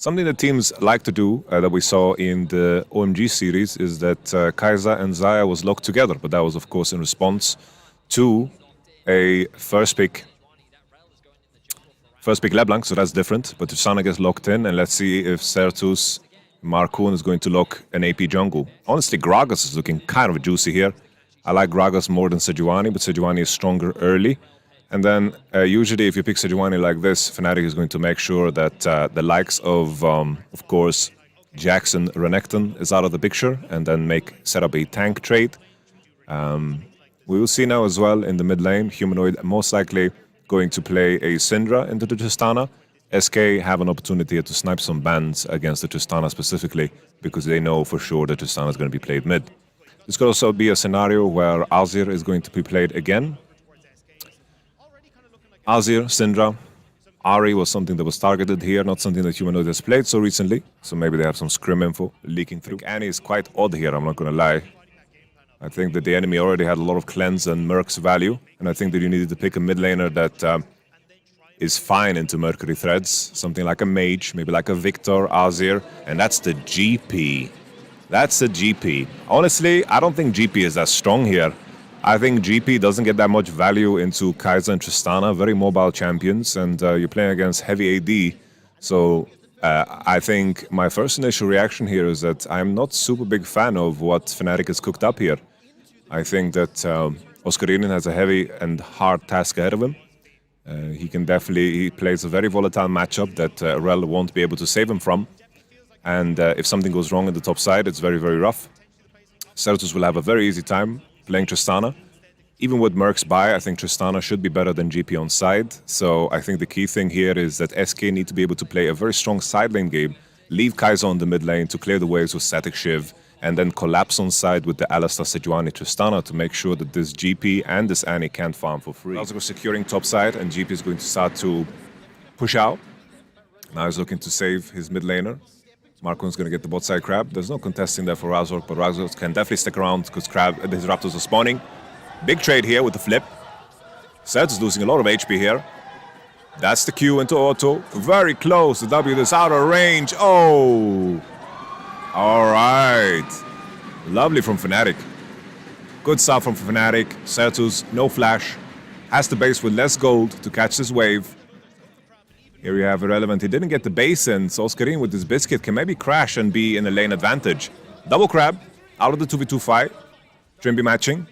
Something that teams like to do, that we saw in the OMG series, is that Kai'Sa and Xayah was locked together, but that was of course in response to a first pick LeBlanc, so that's different. But Tristana gets locked in, and let's see if Certus Markoon is going to lock an AP jungle. Honestly, Gragas is looking kind of juicy here. I like Gragas more than Sejuani, but Sejuani is stronger early. And then usually if you pick Sejuani like this, Fnatic is going to make sure that the likes of course, Jackson Renekton is out of the picture, and then set up a tank trade. We will see now as well in the mid lane, Humanoid most likely going to play a Syndra into the Tristana. SK have an opportunity here to snipe some bans against the Tristana specifically, because they know for sure that Tristana is going to be played mid. This could also be a scenario where Azir is going to be played again. Azir, Syndra, Ahri was something that was targeted here, not something that Humanoid has played so recently, so maybe they have some scrim info leaking through. Annie is quite odd here, I'm not going to lie. I think that the enemy already had a lot of cleanse and Merc's value, and I think that you needed to pick a mid laner that is fine into Mercury threads, something like a mage, maybe like a Victor, Azir, and that's the GP. That's the GP. Honestly, I don't think GP is that strong here. I think GP doesn't get that much value into Kai'Sa and Tristana, very mobile champions, and you're playing against heavy AD. So I think my first initial reaction here is that I'm not super big fan of what Fnatic has cooked up here. I think that Oscarinin has a heavy and hard task ahead of him. He plays a very volatile matchup that Rel won't be able to save him from. And if something goes wrong in the top side, it's very, very rough. Certus will have a very easy time playing Tristana. Even with Merc's buy, I think Tristana should be better than GP on side. So I think the key thing here is that SK need to be able to play a very strong side lane game, leave Kai'Sa on the mid lane to clear the waves with Static Shiv, and then collapse on side with the Alistar, Sejuani, Tristana to make sure that this GP and this Annie can't farm for free. Also securing top side, and GP is going to start to push out. Now he's looking to save his mid laner. Markoon's going to get the bot side crab. There's no contesting there for Razork, but Razork can definitely stick around because his Raptors are spawning. Big trade here with the flip. Certus is losing a lot of HP here. That's the Q into auto. Very close. The W is out of range. Oh! Alright. Lovely from Fnatic. Good stuff from Fnatic. Certus, no flash. Has the base with less gold to catch this wave. Here we have Irrelevant. He didn't get the base in, so Oscarine with this biscuit can maybe crash and be in a lane advantage. Double crab out of the 2v2 fight. Trimby matching.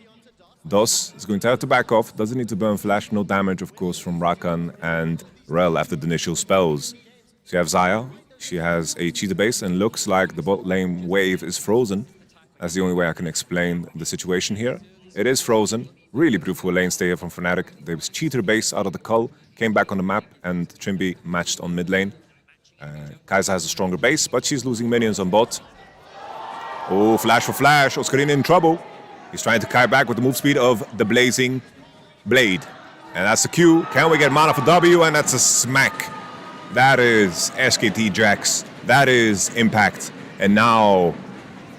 Dos is going to have to back off. Doesn't need to burn flash. No damage, of course, from Rakan and Rel after the initial spells. So you have Xayah. She has a cheater base and looks like the bot lane wave is frozen. That's the only way I can explain the situation here. It is frozen. Really beautiful lane stay here from Fnatic. There was cheater base out of the cull. Came back on the map, and Trimby matched on mid lane. Kai'Sa has a stronger base, but she's losing minions on bot. Oh, flash for flash. Oscarine in trouble. He's trying to kite back with the move speed of the Blazing Blade. And that's the Q. Can we get mana for W? And that's a smack. That is SKT Jax. That is Impact. And now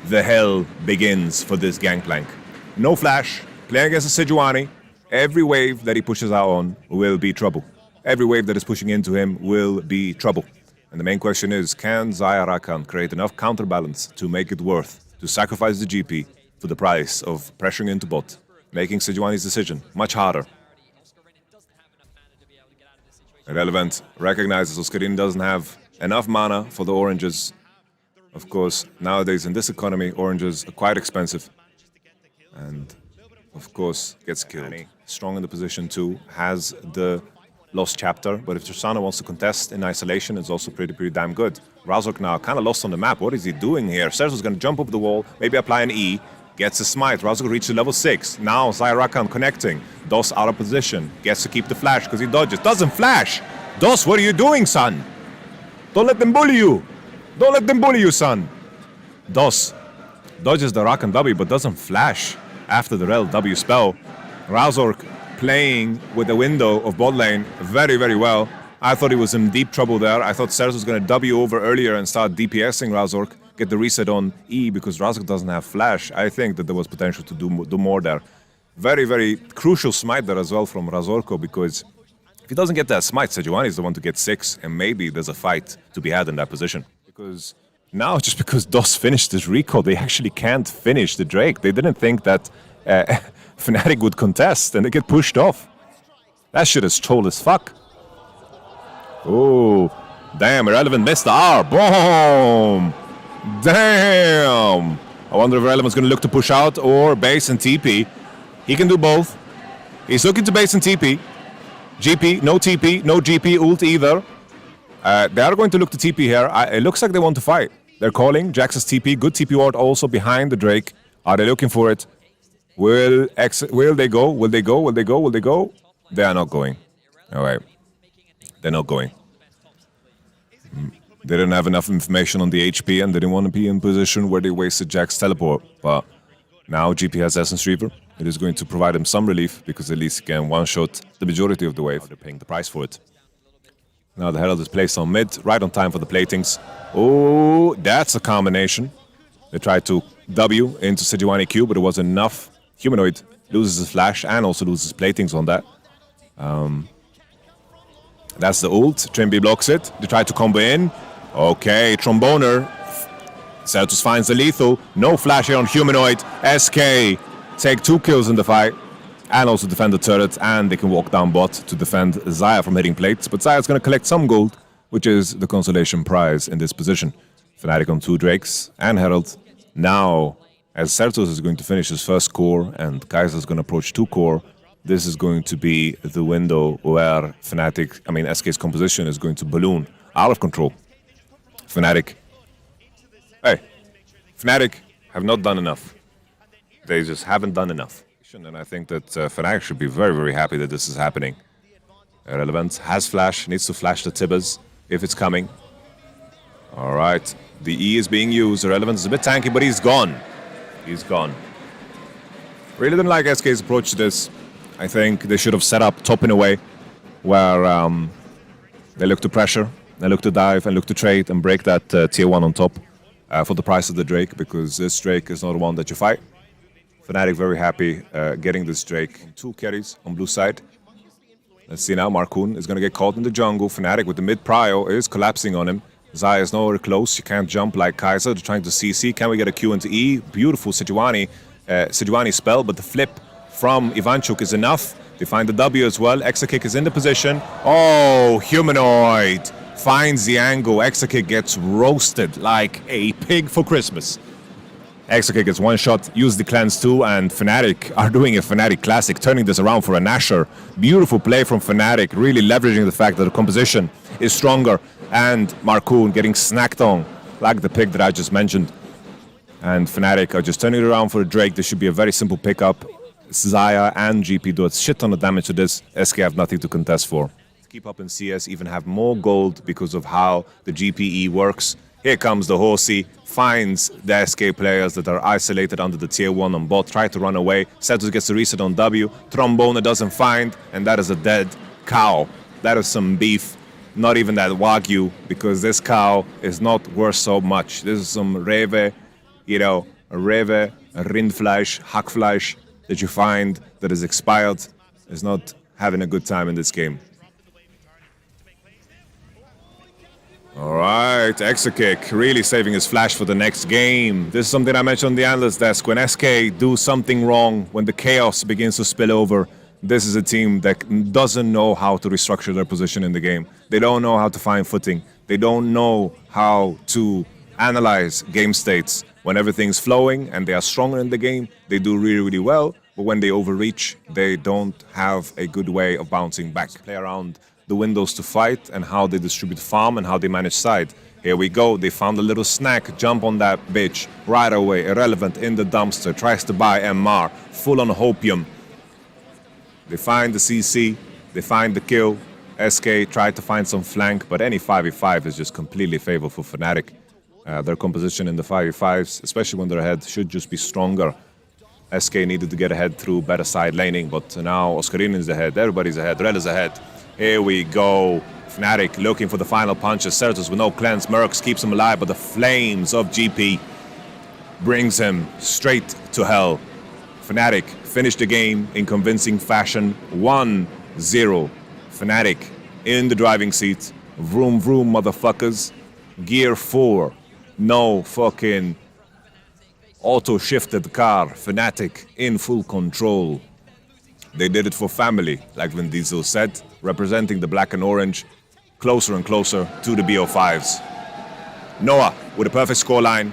the hell begins for this Gangplank. No flash. Playing against a Sejuani. Every wave that he pushes out on will be trouble. Every wave that is pushing into him will be trouble. And the main question is, can Xayah Rakan create enough counterbalance to make it worth to sacrifice the GP for the price of pressuring into bot, making Sejuani's decision much harder? Irrelevant recognizes Oscarine doesn't have enough mana for the oranges. Of course, nowadays in this economy, oranges are quite expensive. And of course, gets killed. Strong in the position too, has the lost chapter, but if Tristana wants to contest in isolation, it's also pretty damn good. Razork now kind of lost on the map. What is he doing here? Certus is going to jump over the wall, maybe apply an E, gets a smite. Razork reaches level 6. Now Xayah Rakan connecting. Dos out of position, gets to keep the flash because he dodges. Doesn't flash! Dos, what are you doing, son? Don't let them bully you! Don't let them bully you, son! Dos dodges the Rakan W but doesn't flash after the Rel W spell. Razork playing with the window of bot lane very well. I thought he was in deep trouble there. I thought Certus was going to W over earlier and start DPSing Razork, get the reset on E because Razork doesn't have flash. I think that there was potential to do more there. Very crucial smite there as well from Razorko because If he doesn't get that smite, Sejuani is the one to get 6, and maybe there's a fight to be had in that position. Because now, just because DOS finished this recall, they actually can't finish the Drake. They didn't think that Fnatic would contest, and they get pushed off. That shit is troll as fuck. Oh, damn, Irrelevant missed the R. Boom! Damn! I wonder if Irrelevant's going to look to push out or base and TP. He can do both. He's looking to base and TP. GP, no TP, no GP ult either. They are going to look to TP here. It looks like they want to fight. They're calling. Jax's TP. Good TP ward also behind the Drake. Are they looking for it? Will they go? Will they go? Will they go? Will they go? They are not going. All right. They're not going. They didn't have enough information on the HP and they didn't want to be in position where they wasted Jax's teleport. But now GP has Essence Reaver. It is going to provide him some relief because at least he can one-shot the majority of the wave. They're paying the price for it. Now the Herald is placed on mid, right on time for the platings. Oh, that's a combination. They tried to W into Sejuani Q, but it wasn't enough. Humanoid loses his flash and also loses platings on that. That's the ult. Trimby blocks it. They try to combo in. Okay, Tromboner. Certus finds the lethal. No flash here on Humanoid. SK take 2 kills in the fight. And also defend the turret. And they can walk down bot to defend Xayah from hitting plates. But Xayah's going to collect some gold, which is the consolation prize in this position. Fnatic on 2 Drakes and Herald. Now, as Certus is going to finish his first core and Kaiser's going to approach 2 core, this is going to be the window where SK's composition is going to balloon out of control. Fnatic have not done enough. They just haven't done enough. And I think that Fnatic should be very, very happy that this is happening. Irrelevant has flash, needs to flash the Tibbers if it's coming. All right, the E is being used. Irrelevant is a bit tanky, but he's gone. He's gone. Really didn't like SK's approach to this. I think they should have set up top in a way where they look to pressure, they look to dive, and look to trade and break that tier 1 on top for the price of the Drake, because this Drake is not the one that you fight. Fnatic very happy getting this Drake. 2 carries on blue side. Let's see now, Markoon is going to get caught in the jungle. Fnatic with the mid prio is collapsing on him. Xayah is nowhere close. You can't jump like Kaiser. They're trying to CC. Can we get a Q into E? Beautiful Sejuani spell, but the flip from Ivanchuk is enough. They find the W as well. Exakick is in the position. Oh, Humanoid finds the angle. Exakick gets roasted like a pig for Christmas. Exakick gets one shot, use the cleanse too, and Fnatic are doing a Fnatic classic, turning this around for a Nasher. Beautiful play from Fnatic, really leveraging the fact that the composition is stronger, and Markoon getting snacked on, like the pick that I just mentioned. And Fnatic are just turning it around for a Drake. This should be a very simple pickup. Xayah and GP do a shit ton of damage to this. SK have nothing to contest for. Keep up in CS, even have more gold because of how the GPE works. Here comes the Horsey, finds the SK players that are isolated under the tier 1 on bot, try to run away. Certus gets the reset on W. Trombone doesn't find, and that is a dead cow. That is some beef, not even that Wagyu, because this cow is not worth so much. This is some Rewe, Rewe, Rindfleisch, Hackfleisch that you find that is expired, is not having a good time in this game. Alright, Exakick really saving his flash for the next game. This is something I mentioned on the analyst desk. When SK do something wrong, when the chaos begins to spill over, this is a team that doesn't know how to restructure their position in the game. They don't know how to find footing. They don't know how to analyze game states. When everything's flowing and they are stronger in the game, they do really, really well. But when they overreach, they don't have a good way of bouncing back. Play around the windows to fight and how they distribute farm and how they manage side. Here we go. They found a little snack. Jump on that bitch right away. Irrelevant in the dumpster. Tries to buy MR. Full on hopium. They find the CC. They find the kill. SK tried to find some flank, but any 5v5 is just completely favorable for Fnatic. Their composition in the 5v5s, especially when they're ahead, should just be stronger. SK needed to get ahead through better side laning, but now Oscarino is ahead. Everybody's ahead. Rel is ahead. Here we go. Fnatic looking for the final punches. Certus with no cleanse. Mercs keeps him alive, but the flames of GP brings him straight to hell. Fnatic finished the game in convincing fashion. 1-0 Fnatic in the driving seat. Vroom, vroom, motherfuckers. Gear 4. No fucking auto-shifted car. Fnatic in full control. They did it for family, like Vin Diesel said, representing the black and orange closer and closer to the BO5s. Noah with a perfect scoreline.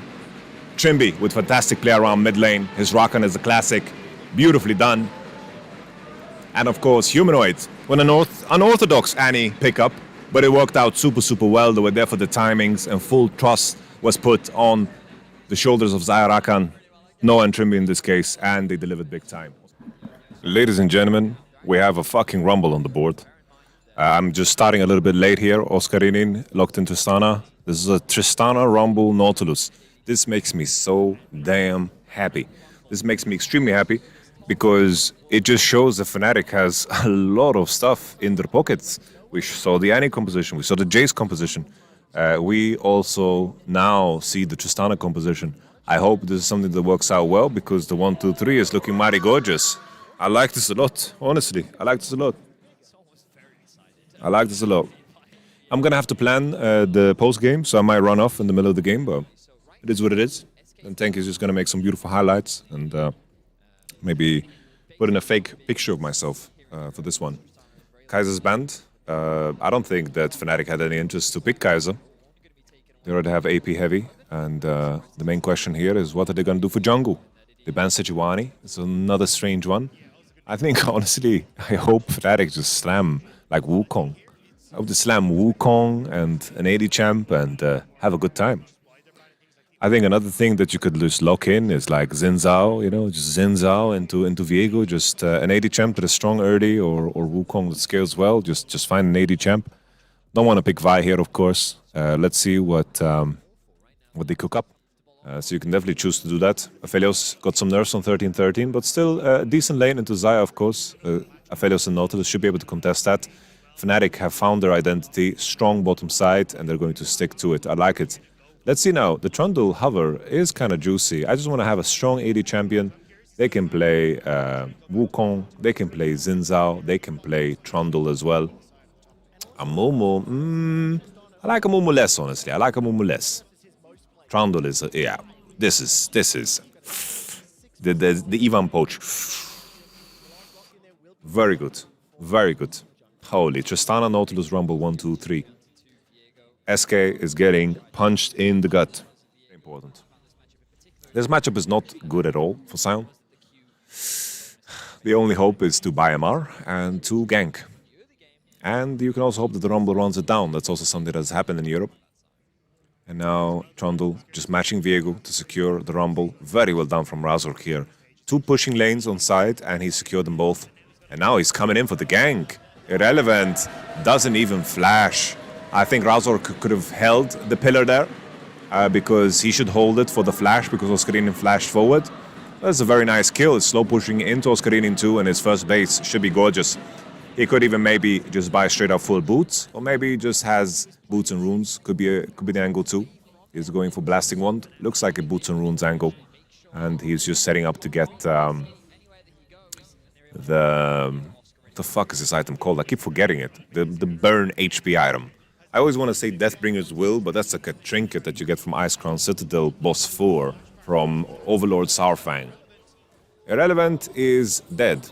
Trimby with fantastic play around mid lane. His Rakan is a classic. Beautifully done. And of course, Humanoid with an unorthodox Annie pickup, but it worked out super, super well. They were there for the timings, and full trust was put on the shoulders of Xayah Rakan, Noah and Trimby in this case, and they delivered big time. Ladies and gentlemen, we have a fucking rumble on the board. I'm just starting a little bit late here. Oscarinin locked in Tristana. This is a Tristana Rumble Nautilus. This makes me so damn happy. This makes me extremely happy because it just shows that Fnatic has a lot of stuff in their pockets. We saw the Annie composition, we saw the Jace composition. We also now see the Tristana composition. I hope this is something that works out well because the 1-2-3 is looking mighty gorgeous. I like this a lot, honestly. I like this a lot. I like this a lot. I'm gonna have to plan the post game, so I might run off in the middle of the game, but it is what it is. And Tank is just gonna make some beautiful highlights and maybe put in a fake picture of myself for this one. Kaiser's banned. I don't think that Fnatic had any interest to pick Kaiser. They already have AP heavy, and the main question here is what are they gonna do for jungle? They banned Sejuani. It's another strange one. I think, honestly, I hope Fnatic just slam like Wukong. I hope they slam Wukong and an AD champ and have a good time. I think another thing that you could just lock in is like Xin Zhao, you know, just Xin Zhao into Viego, just an AD champ that is strong early or Wukong that scales well, just find an AD champ. Don't want to pick Vi here, of course. Let's see what they cook up. So you can definitely choose to do that. Aphelios got some nerfs on 13-13, but still a decent lane into Xayah, of course. Aphelios and Nautilus should be able to contest that. Fnatic have found their identity, strong bottom side, and they're going to stick to it. I like it. Let's see now. The Trundle hover is kind of juicy. I just want to have a strong AD champion. They can play Wukong, they can play Xin Zhao, they can play Trundle as well. Amumu, I like Amumu less, honestly. I like Amumu less. Trundle is, yeah, this is the Ivan poach. Very good, very good. Holy, Tristana Nautilus Rumble 1-2-3. SK is getting punched in the gut. Important. This matchup is not good at all for Sion. The only hope is to buy MR and to gank. And you can also hope that the Rumble runs it down. That's also something that's happened in Europe. And now Trundle just matching Viego to secure the Rumble. Very well done from Razork here. Two pushing lanes on side and he secured them both. And now he's coming in for the gank. Irrelevant, doesn't even flash. I think Razork could have held the pillar there because he should hold it for the flash because Oscarinin flashed forward. That's a very nice kill. It's slow pushing into Oscarinin too, and his first base should be gorgeous. He could even maybe just buy straight up full boots, or maybe he just has boots and runes. Could be the angle too. He's going for blasting wand. Looks like a boots and runes angle, and he's just setting up to get what the fuck is this item called? I keep forgetting it. The burn HP item. I always want to say Deathbringer's Will, but that's like a trinket that you get from Ice Crown Citadel Boss 4 from Overlord Sourfang. Irrelevant is dead.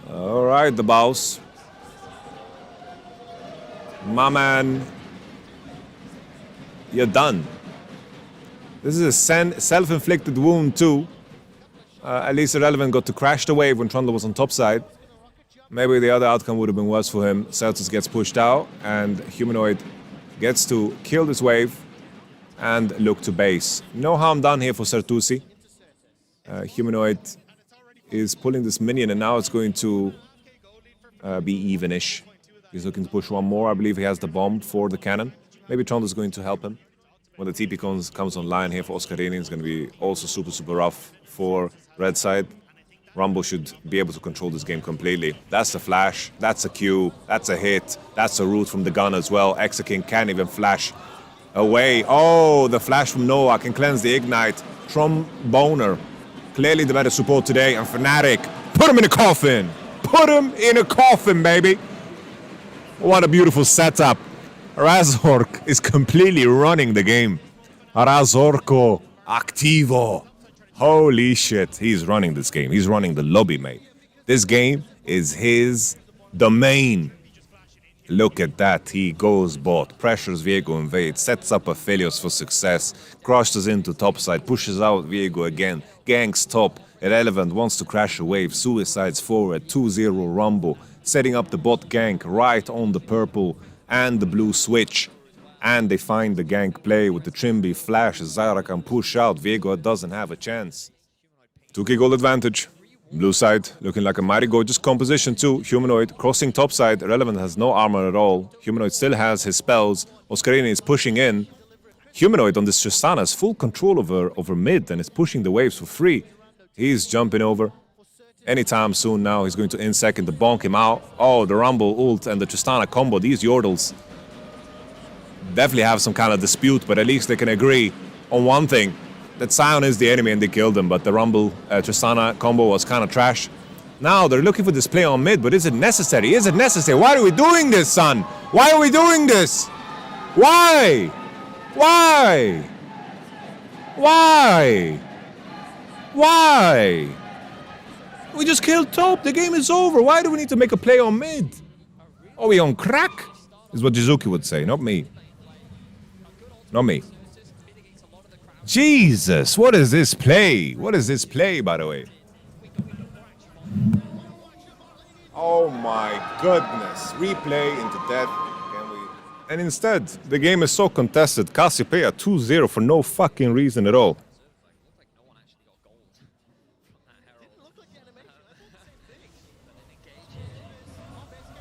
Alright, the boss. My man, you're done. This is a self-inflicted wound too. At least Irrelevant got to crash the wave when Trundle was on top side. Maybe the other outcome would have been worse for him. Celtics gets pushed out and Humanoid gets to kill this wave and look to base. No harm done here for Sertusi. Humanoid is pulling this minion and now it's going to be evenish. He's looking to push one more. I believe he has the bomb for the cannon. Maybe Trundle's going to help him. When the TP comes online here for Oscarinin, it's going to be also super, super rough for red side. Rumble should be able to control this game completely. That's a flash, that's a Q, that's a hit, that's a root from the gun as well. Exaking can't even flash away. Oh, the flash from Noah can cleanse the ignite. Tromboner, clearly the better support today, and Fnatic Put him in a coffin. Put him in a coffin, baby. What a beautiful setup. Razork is completely running the game. Razorko activo. Holy shit. He's running this game. He's running the lobby, mate. This game is his domain. Look at that. He goes bot, pressures Viego invade, sets up Aphelios for success, crosses into topside, pushes out Viego again, ganks top. Irrelevant wants to crash a wave, suicides forward, 2-0 rumble, setting up the bot gank right on the purple and the blue switch. And they find the gank play with the Trimby flash. Zyra can push out. Viego doesn't have a chance. 2k gold advantage. Blue side looking like a mighty gorgeous composition too. Humanoid crossing topside. Irrelevant has no armor at all. Humanoid still has his spells. Oscarini is pushing in. Humanoid on this Tristana has full control over mid and is pushing the waves for free. He's jumping over. Anytime soon now he's going to in second to bonk him out. Oh, the Rumble ult and the Tristana combo. These Yordles definitely have some kind of dispute, but at least they can agree on one thing. That Sion is the enemy and they killed him, but the Rumble Tristana combo was kind of trash. Now they're looking for this play on mid, but is it necessary? Is it necessary? Why are we doing this, son? Why are we doing this? Why? Why? Why? Why? We just killed top. The game is over. Why do we need to make a play on mid? Are we on crack? Is what Jizuki would say, not me. Not me. Jesus, what is this play? What is this play, by the way? Oh my goodness. Replay into death. Can we? And instead, the game is so contested. Cassiopeia 2-0 for no fucking reason at all.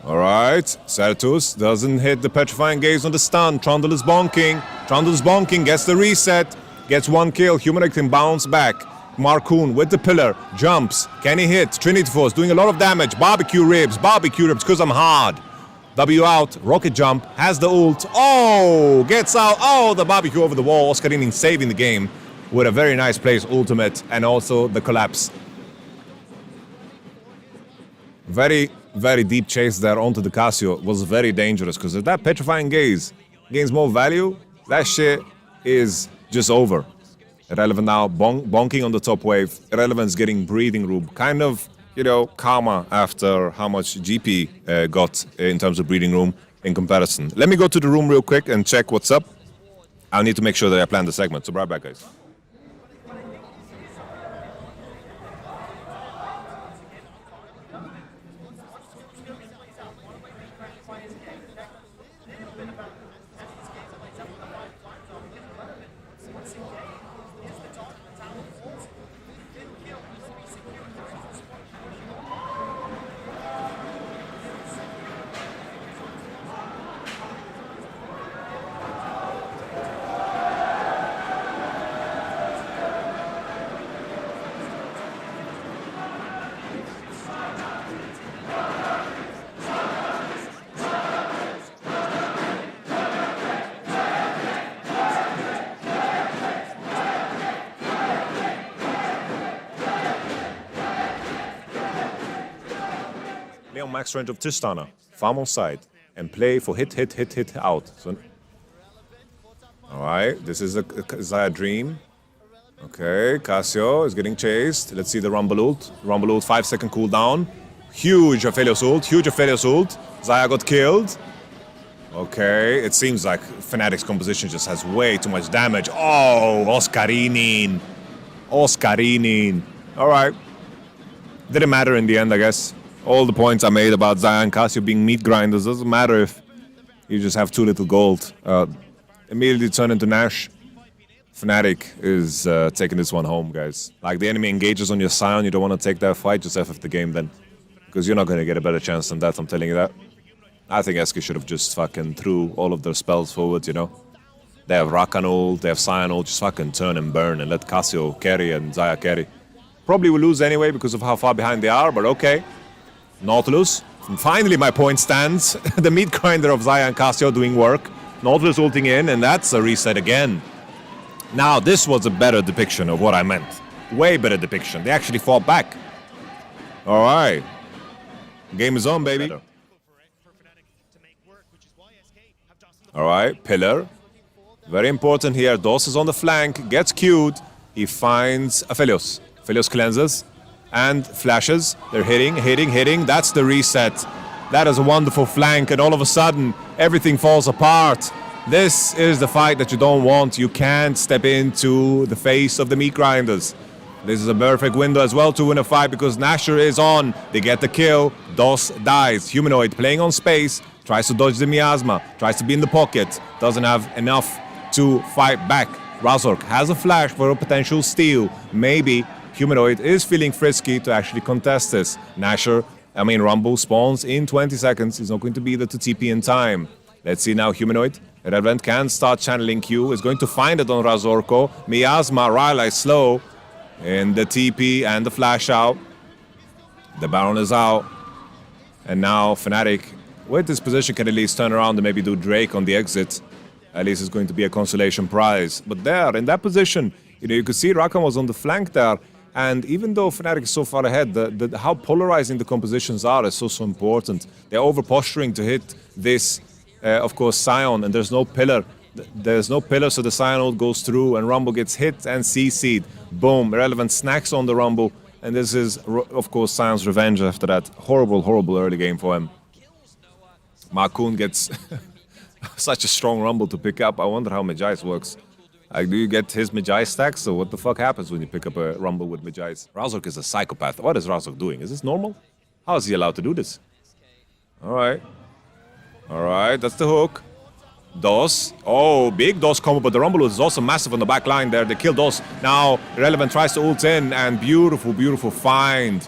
Alright, Certus doesn't hit the petrifying gaze on the stun. Trundle is bonking. Trundle is bonking, gets the reset. Gets one kill, Humanoid can bounce back. Marcoon with the pillar, jumps. Can he hit? Trinity Force doing a lot of damage. Barbecue ribs, because I'm hard. W out, rocket jump, has the ult. Oh, gets out. Oh, the barbecue over the wall. Oscarini saving the game with a very nice place, ultimate, and also the collapse. Very, very deep chase there onto the Cassio was very dangerous because if that petrifying gaze gains more value, that shit is just over. Irrelevant now, bonking on the top wave. Irrelevant's getting breathing room. Kind of, you know, karma after how much GP got in terms of breathing room in comparison. Let me go to the room real quick and check what's up. I'll need to make sure that I plan the segment. So right back, guys. Play on max range of Tristana, farm on side, and play for hit out. So, alright, this is a Zaya Dream. Okay, Cassio is getting chased. Let's see the Rumble ult. Rumble ult, 5-second cooldown. Huge Aphelios ult, Zaya got killed. Okay, it seems like Fnatic's composition just has way too much damage. Oh, Oscarini. Alright. Didn't matter in the end, I guess. All the points I made about Zaya and Cassio being meat grinders doesn't matter if you just have too little gold. Immediately turn into Nash. Fnatic is taking this one home, guys. Like, the enemy engages on your Sion, you don't want to take that fight, just FF the game then. Because you're not going to get a better chance than that, I'm telling you that. I think SK should have just fucking threw all of their spells forward, you know? They have Rakan ult, they have Sion ult, just fucking turn and burn and let Cassio carry and Zaya carry. Probably will lose anyway because of how far behind they are, but okay. Nautilus. And finally my point stands. The meat grinder of Zaya and Cassio doing work. Nautilus ulting in, and that's a reset again. Now, this was a better depiction of what I meant. Way better depiction. They actually fought back. All right. Game is on, baby. All right, pillar. Very important here. DOS is on the flank, gets queued. He finds Aphelios. Aphelios cleanses and flashes. They're hitting. That's the reset. That is a wonderful flank, and all of a sudden, everything falls apart. This is the fight that you don't want. You can't step into the face of the meat grinders. This is a perfect window as well to win a fight because Nasher is on. They get the kill. DOS dies. Humanoid playing on space. Tries to dodge the miasma. Tries to be in the pocket. Doesn't have enough to fight back. Razork has a flash for a potential steal. Maybe Humanoid is feeling frisky to actually contest this. Rumble spawns in 20 seconds. He's not going to be there to TP in time. Let's see now Humanoid. Relevant can start channeling Q. Is going to find it on Razorko. Miasma, Rylai slow. In the TP and the flash out. The Baron is out. And now Fnatic, with this position, can at least turn around and maybe do Drake on the exit. At least it's going to be a consolation prize. But there, in that position, you could see Rakan was on the flank there. And even though Fnatic is so far ahead, how polarizing the compositions are is so important. They're over-posturing to hit this, of course, Sion, and there's no pillar. There's no pillar, so the Sion ult goes through, and Rumble gets hit and CC'd. Boom, Irrelevant snacks on the Rumble, and this is, of course, Sion's revenge after that horrible, horrible early game for him. Markoon gets such a strong Rumble to pick up. I wonder how Magi's works. Do you get his Magi stacks? So what the fuck happens when you pick up a Rumble with Magi's? Razork is a psychopath. What is Razork doing? Is this normal? How is he allowed to do this? Alright, that's the hook. DOS. Oh, big DOS combo, but the Rumble is also massive on the back line there. They kill DOS. Now, Irrelevant tries to ult in, and beautiful, beautiful find.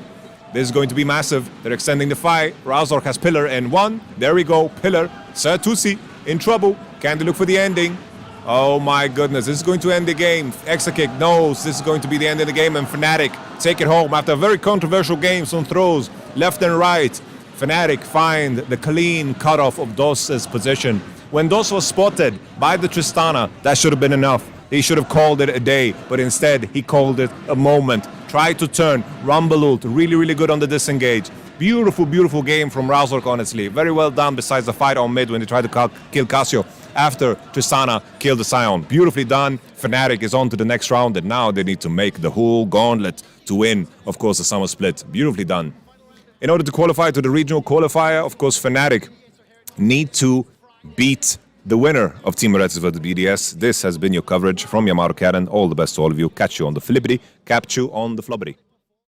This is going to be massive. They're extending the fight. Razork has pillar in one. There we go, pillar. Sir Tusi in trouble. Can they look for the ending? Oh my goodness, this is going to end the game. Exakick knows this is going to be the end of the game, and Fnatic take it home after a very controversial game. Some throws left and right. Fnatic find the clean cutoff of DOS's position. When DOS was spotted by the Tristana, that should have been enough. He should have called it a day, but instead he called it a moment. Tried to turn, Rumble ult, really, really good on the disengage. Beautiful, beautiful game from Razork, honestly. Very well done, besides the fight on mid when they tried to kill Cassio after Tristana killed the Sion. Beautifully done. Fnatic is on to the next round, and now they need to make the whole gauntlet to win, of course, the summer split. Beautifully done. In order to qualify to the regional qualifier, of course, Fnatic need to beat the winner of Team Reds vs BDS. This has been your coverage from YamatoCannon. All the best to all of you. Catch you on the flippity, catch you on the flubberty.